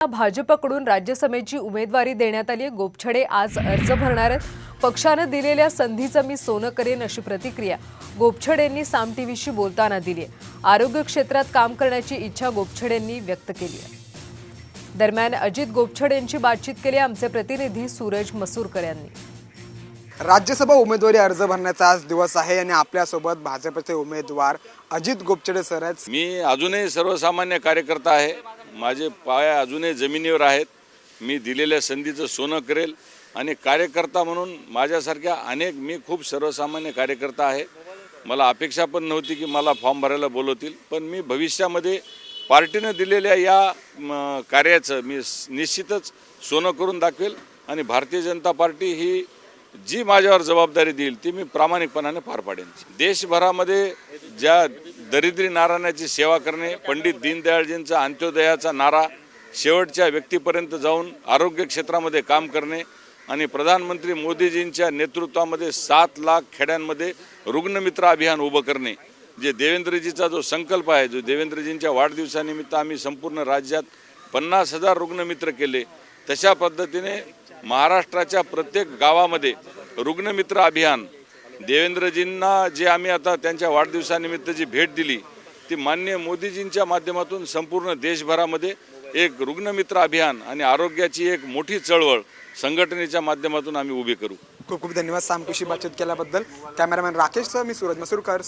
भाजपकडून राज्यसभेची उमेदवारी देण्यात आली आहे। गोपछडे आज अर्ज भरणार आहेत। पक्षानं दिलेल्या संधीचं मी सोनं करेन अशी प्रतिक्रिया गोपछडेंनी साम टीव्हीशी बोलताना दिली आहे। आरोग्य क्षेत्रात काम करण्याची इच्छा गोपछडेंनी व्यक्त केली आहे। दरम्यान अजित गोपछडेंची बातचीत केली आमचे प्रतिनिधी सूरज मसूरकर यांनी। राज्यसभा उमेदवारी अर्ज भरण्याचा आज दिवस आहे आणि आपल्यासोबत भाजपचे उमेदवार अजित गोपछडे सर आहेत। मी अजूनही सर्वसामान्य कार्यकर्ता आहे। माझे पाय अजूनही जमिनीवर आहेत। मी दिलेल्या संधीचं सोनं करेल आणि कार्यकर्ता म्हणून माझ्यासारख्या अनेक मी खूप सर्वसामान्य कार्यकर्ता आहे। मला अपेक्षा पण नव्हती की मला फॉर्म भरायला बोलवतील, पण मी भविष्यामध्ये पार्टीने दिलेल्या या कार्याचं मी निश्चितच सोनं करून दाखवेल आणि भारतीय जनता पार्टी ही जी माझ्यावर जबाबदारी देईल ती मी प्रामाणिकपणाने पार पाडेन। देशभरामध्ये ज्या दरिद्री नारायणाची सेवा करणे, पंडित दीनदयाळजींचा अंत्योदयाचा नारा शेवटच्या व्यक्तीपर्यंत जाऊन आरोग्य क्षेत्रामध्ये काम करणे आणि प्रधानमंत्री मोदीजींच्या नेतृत्वामध्ये 7 लाख खेड्यांमध्ये रुग्णमित्र अभियान उभं करणे, जे देवेंद्रजीचा जो संकल्प आहे, जो देवेंद्रजींच्या वाढदिवसानिमित्त आम्ही संपूर्ण राज्यात 50,000 रुग्णमित्र केले, तशा पद्धतीने महाराष्ट्राच्या प्रत्येक गावामध्ये रुग्णमित्र अभियान देवेंद्रजींना जे आम्ही आता त्यांच्या वाढदिवसानिमित्त जी भेट दिली ती माननीय मोदीजींच्या माध्यमातून संपूर्ण देशभरामध्ये एक रुग्णमित्र अभियान आणि आरोग्याची एक मोठी चळवळ संघटनेच्या माध्यमातून आम्ही उभी करू। खूप खूप धन्यवाद साम टीव्हीशी बातचीत केल्याबद्दल। कॅमेरामॅन राकेशसह मी सूरज मसूरकर।